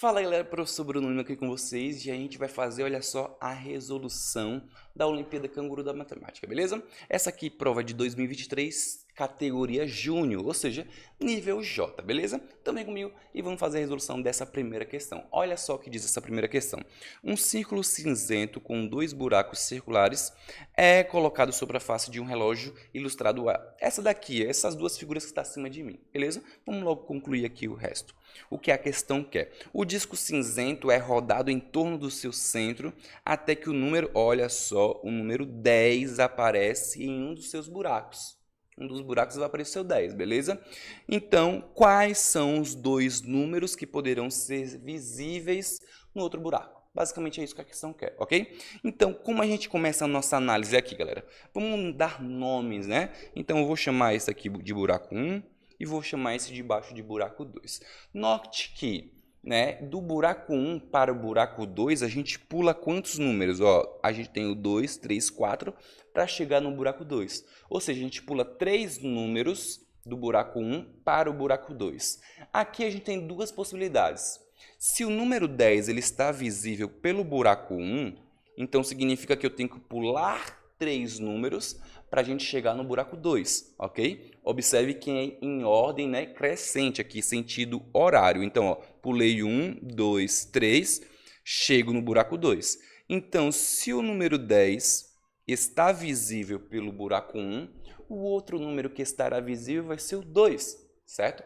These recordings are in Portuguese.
Fala galera, professor Bruno Lima aqui com vocês e a gente vai fazer, olha só, a resolução da Olimpíada Canguru da Matemática, beleza? Essa aqui, prova de 2023, categoria Júnior, ou seja, nível J, beleza? Também comigo e vamos fazer a resolução dessa primeira questão. Olha só o que diz essa primeira questão. Um círculo cinzento com dois buracos circulares é colocado sobre a face de um relógio ilustrado A. Essa daqui, essas duas figuras que estão acima de mim, beleza? Vamos logo concluir aqui o resto. O que a questão quer? O disco cinzento é rodado em torno do seu centro até que o número, olha só, o número 10 aparece em um dos seus buracos. Um dos buracos vai aparecer o 10, beleza? Então, quais são os dois números que poderão ser visíveis no outro buraco? Basicamente é isso que a questão quer, ok? Então, como a gente começa a nossa análise aqui, galera? Vamos dar nomes, né? Então, eu vou chamar esse aqui de buraco 1 e vou chamar esse de baixo de buraco 2. Note que, né, do buraco 1 para o buraco 2, a gente pula quantos números? Ó, a gente tem o 2, 3, 4 para chegar no buraco 2. Ou seja, a gente pula 3 números do buraco 1 para o buraco 2. Aqui a gente tem duas possibilidades. Se o número 10 ele está visível pelo buraco 1, então significa que eu tenho que pular 3 números para a gente chegar no buraco 2, ok? Observe que é em ordem, né, crescente aqui, sentido horário. Então, ó, pulei 1, 2, 3, chego no buraco 2. Então, se o número 10 está visível pelo buraco 1, o outro número que estará visível vai ser o 2, certo?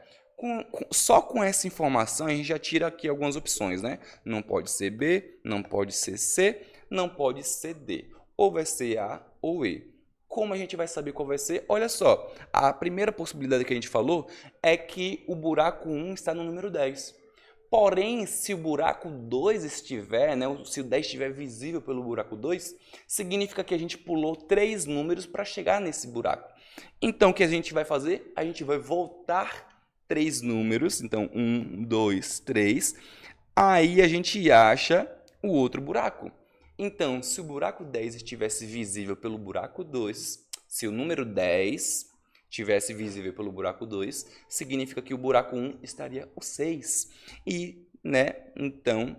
Só com essa informação a gente já tira aqui algumas opções, né? Não pode ser B, não pode ser C, não pode ser D. Ou vai ser A ou E. Como a gente vai saber qual vai ser? Olha só, a primeira possibilidade que a gente falou é que o buraco 1 está no número 10. Porém, se o buraco 2 estiver, né, se o 10 estiver visível pelo buraco 2, significa que a gente pulou 3 números para chegar nesse buraco. Então, o que a gente vai fazer? A gente vai voltar 3 números, então 1, 2, 3, aí a gente acha o outro buraco. Então, se o buraco 10 estivesse visível pelo buraco 2, se o número 10 estivesse visível pelo buraco 2, significa que o buraco 1 estaria o 6. E, né, então,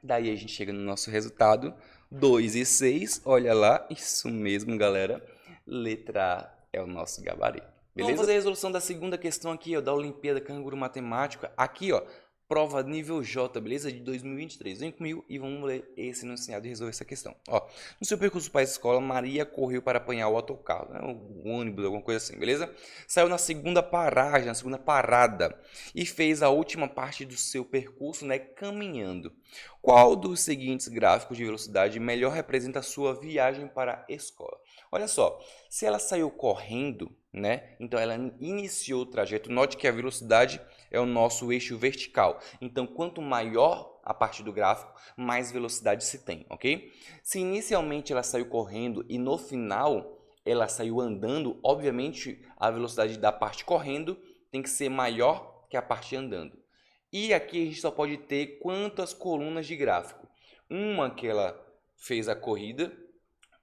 daí a gente chega no nosso resultado, 2 e 6, olha lá, isso mesmo, galera, letra A é o nosso gabarito. Beleza? Vamos fazer a resolução da segunda questão aqui, ó, da Olimpíada Canguru Matemática. Aqui, ó, prova nível J, beleza? De 2023. Vem comigo e vamos ler esse enunciado e resolver essa questão. Ó, no seu percurso para a escola, Maria correu para apanhar o autocarro, né? O ônibus, alguma coisa assim, beleza? Saiu na segunda paragem, na segunda parada e fez a última parte do seu percurso, né, caminhando. Qual dos seguintes gráficos de velocidade melhor representa a sua viagem para a escola? Olha só, se ela saiu correndo, né? Então ela iniciou o trajeto. Note que a velocidade é o nosso eixo vertical. Então, quanto maior a parte do gráfico, mais velocidade se tem, ok? Se inicialmente ela saiu correndo e no final ela saiu andando, obviamente a velocidade da parte correndo tem que ser maior que a parte andando. E aqui a gente só pode ter quantas colunas de gráfico? Uma que ela fez a corrida,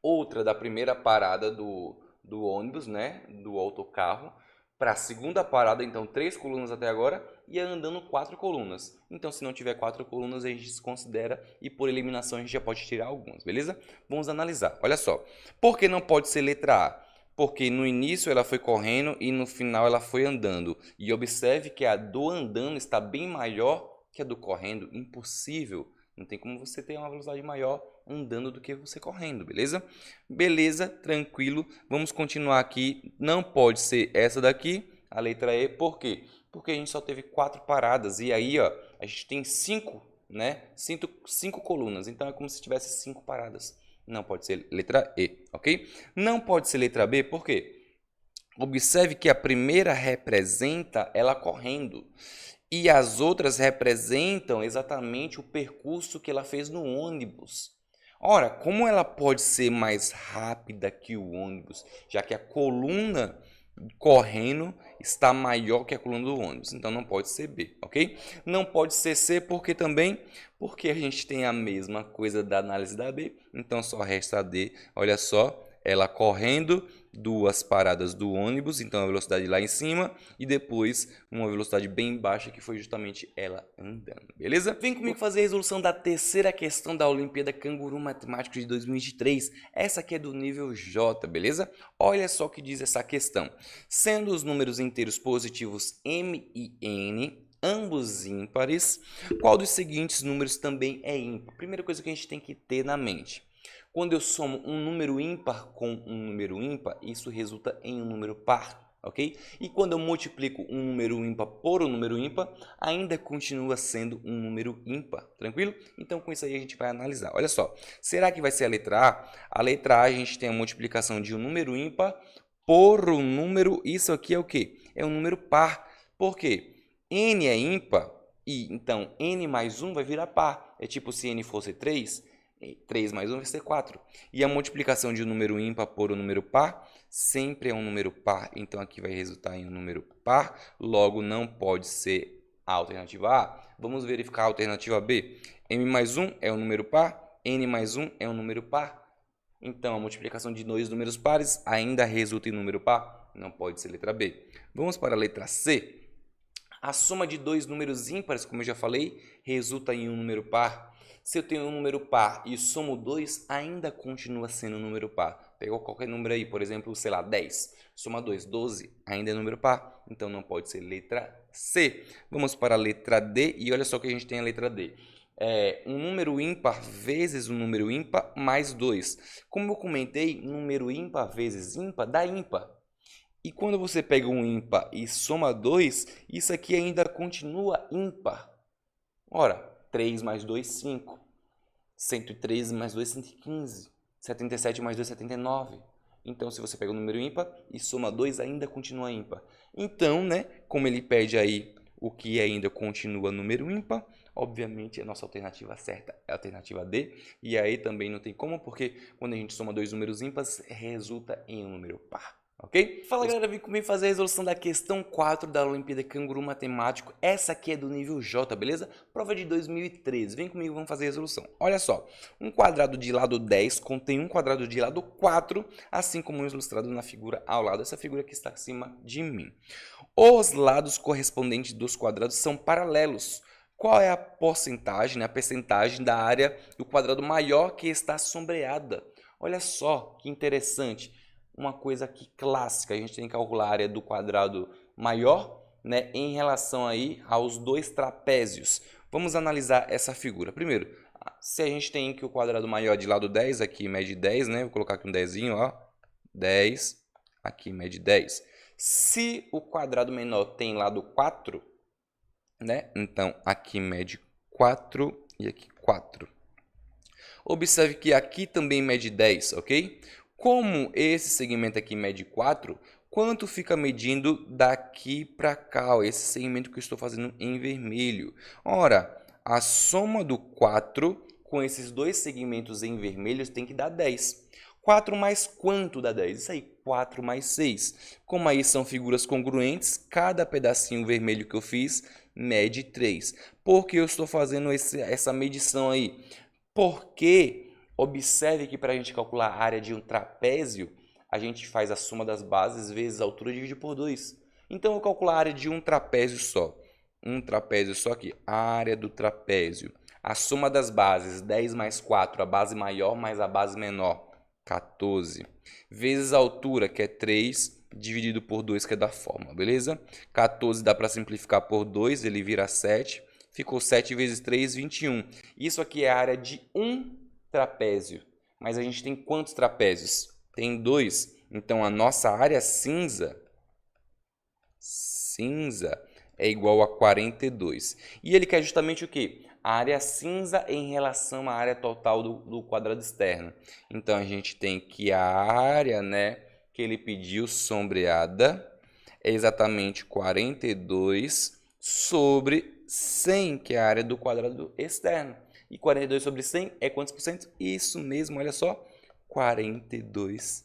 outra da primeira parada do ônibus, né, do autocarro, para a segunda parada, então 3 colunas até agora, e andando 4 colunas. Então, se não tiver 4 colunas, a gente desconsidera e por eliminação a gente já pode tirar algumas, beleza? Vamos analisar. Olha só, por que não pode ser letra A? Porque no início ela foi correndo e no final ela foi andando. E observe que a do andando está bem maior que a do correndo. Impossível. Não tem como você ter uma velocidade maior andando do que você correndo, beleza? Beleza, tranquilo. Vamos continuar aqui. Não pode ser essa daqui, a letra E. Por quê? Porque a gente só teve 4 paradas. E aí, ó, a gente tem 5, né? 5 colunas. Então é como se tivesse 5 paradas. Não pode ser letra E, ok? Não pode ser letra B, por quê? Observe que a primeira representa ela correndo e as outras representam exatamente o percurso que ela fez no ônibus. Ora, como ela pode ser mais rápida que o ônibus, já que a coluna correndo está maior que a coluna do ônibus, então não pode ser B, ok? Não pode ser C porque também, porque a gente tem a mesma coisa da análise da B, então só resta a D, olha só, ela correndo duas paradas do ônibus, então a velocidade lá em cima, e depois uma velocidade bem baixa, que foi justamente ela andando, beleza? Vem comigo fazer a resolução da terceira questão da Olimpíada Canguru Matemático de 2023. Essa aqui é do nível J, beleza? Olha só o que diz essa questão. Sendo os números inteiros positivos m e n, ambos ímpares, qual dos seguintes números também é ímpar? Primeira coisa que a gente tem que ter na mente. Quando eu somo um número ímpar com um número ímpar, isso resulta em um número par, ok? E quando eu multiplico um número ímpar por um número ímpar, ainda continua sendo um número ímpar, tranquilo? Então, com isso aí a gente vai analisar. Olha só, será que vai ser a letra A? A letra A, a gente tem a multiplicação de um número ímpar por um número, isso aqui é o quê? É um número par. Por quê? N é ímpar, e então n mais 1 vai virar par. É tipo se n fosse 3... 3 mais 1 vai ser 4. E a multiplicação de um número ímpar por um número par sempre é um número par. Então, aqui vai resultar em um número par. Logo, não pode ser a alternativa A. Vamos verificar a alternativa B. M mais 1 é um número par. N mais 1 é um número par. Então, a multiplicação de dois números pares ainda resulta em número par. Não pode ser letra B. Vamos para a letra C. A soma de dois números ímpares, como eu já falei, resulta em um número par. Se eu tenho um número par e somo 2, ainda continua sendo um número par. Pegou qualquer número aí, por exemplo, sei lá, 10. Soma 2, 12, ainda é número par. Então, não pode ser letra C. Vamos para a letra D e olha só que a gente tem a letra D. Um número ímpar vezes um número ímpar mais 2. Como eu comentei, número ímpar vezes ímpar dá ímpar. E quando você pega um ímpar e soma 2, isso aqui ainda continua ímpar. Ora, 3 mais 2, 5. 113 mais 2, 115. 77 mais 2, 79. Então, se você pega um número ímpar e soma 2, ainda continua ímpar. Então, né, como ele pede aí o que ainda continua número ímpar, obviamente a nossa alternativa certa é a alternativa D. E aí também não tem como, porque quando a gente soma dois números ímpares, resulta em um número par. Ok? Fala galera, vem comigo fazer a resolução da questão 4 da Olimpíada Canguru Matemático. Essa aqui é do nível J, beleza? Prova de 2013. Vem comigo, vamos fazer a resolução. Olha só, um quadrado de lado 10 contém um quadrado de lado 4, assim como ilustrado na figura ao lado. Essa figura que está acima de mim. Os lados correspondentes dos quadrados são paralelos. Qual é a porcentagem, a percentagem da área do quadrado maior que está sombreada? Olha só que interessante. Uma coisa aqui clássica, a gente tem que calcular a área do quadrado maior, né, em relação aí aos dois trapézios. Vamos analisar essa figura. Primeiro, se a gente tem que o quadrado maior de lado 10, aqui mede 10, né? Vou colocar aqui um 10zinho, ó. 10, aqui mede 10. Se o quadrado menor tem lado 4, né? Então, aqui mede 4 e aqui 4. Observe que aqui também mede 10, ok? Como esse segmento aqui mede 4, quanto fica medindo daqui para cá, ó, esse segmento que eu estou fazendo em vermelho? Ora, a soma do 4 com esses dois segmentos em vermelho tem que dar 10. 4 mais quanto dá 10? Isso aí, 4 mais 6. Como aí são figuras congruentes, cada pedacinho vermelho que eu fiz mede 3. Por que eu estou fazendo essa medição aí? Porque observe que para a gente calcular a área de um trapézio, a gente faz a soma das bases vezes a altura dividido por 2. Então, eu vou calcular a área de um trapézio só. Um trapézio só aqui, a área do trapézio. A soma das bases, 10 mais 4, a base maior mais a base menor, 14. Vezes a altura, que é 3, dividido por 2, que é da forma, beleza? 14 dá para simplificar por 2, ele vira 7. Ficou 7 vezes 3, 21. Isso aqui é a área de um trapézio. Mas a gente tem quantos trapézios? Tem 2. Então, a nossa área cinza é igual a 42. E ele quer justamente o quê? A área cinza em relação à área total do quadrado externo. Então, a gente tem que a área, né, que ele pediu sombreada é exatamente 42 sobre 100, que é a área do quadrado externo. E 42 sobre 100 é quantos por cento? Isso mesmo, olha só, 42%.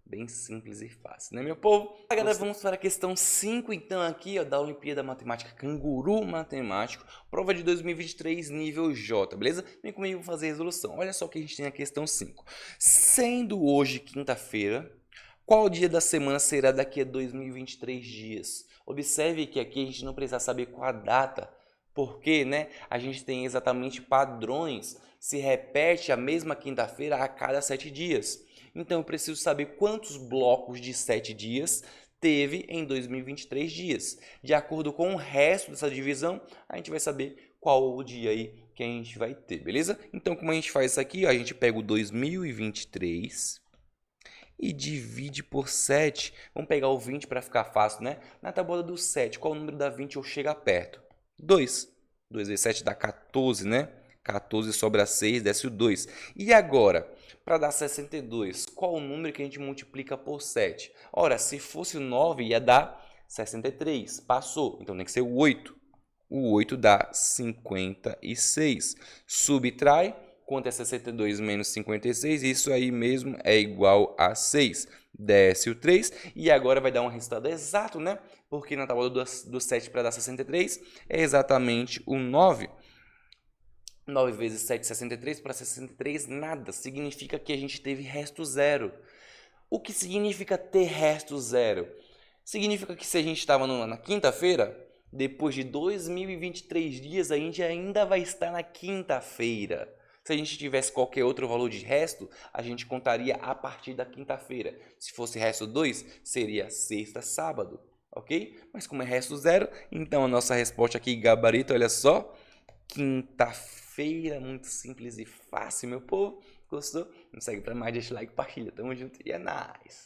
Bem simples e fácil, né, meu povo? Agora vamos para a questão 5, então, aqui, ó, da Olimpíada Matemática Canguru Matemático, prova de 2023, nível J, beleza? Vem comigo fazer a resolução. Olha só o que a gente tem na questão 5. Sendo hoje quinta-feira, qual dia da semana será daqui a 2023 dias? Observe que aqui a gente não precisa saber qual a data, porque, né, a gente tem exatamente padrões, se repete a mesma quinta-feira a cada 7 dias. Então eu preciso saber quantos blocos de 7 dias teve em 2023 dias. De acordo com o resto dessa divisão, a gente vai saber qual o dia aí que a gente vai ter, beleza? Então como a gente faz isso aqui, ó, a gente pega o 2023 e divide por 7. Vamos pegar o 20 para ficar fácil, né? Na tábua do 7, qual o número da 20 eu chego perto? 2. 2 vezes 7 dá 14, né? 14 sobra 6, desce o 2. E agora, para dar 62, qual o número que a gente multiplica por 7? Ora, se fosse o 9, ia dar 63. Passou, então tem que ser o 8. O 8 dá 56. Subtrai, quanto é 62 menos 56? Isso aí mesmo é igual a 6. Desce o 3 e agora vai dar um resultado exato, né? Porque na tábua do 7 para dar 63 é exatamente o 9. 9 vezes 7, 63, para 63 nada, significa que a gente teve resto zero. O que significa ter resto zero? Significa que se a gente estava na quinta-feira, depois de 2023 dias, a gente ainda vai estar na quinta-feira. Se a gente tivesse qualquer outro valor de resto, a gente contaria a partir da quinta-feira. Se fosse resto 2, seria sexta, sábado, ok? Mas como é resto zero, então a nossa resposta aqui, gabarito, olha só, quinta-feira, muito simples e fácil, meu povo. Gostou? Não segue pra mais, deixa o like, compartilha. Tamo junto e é nóis!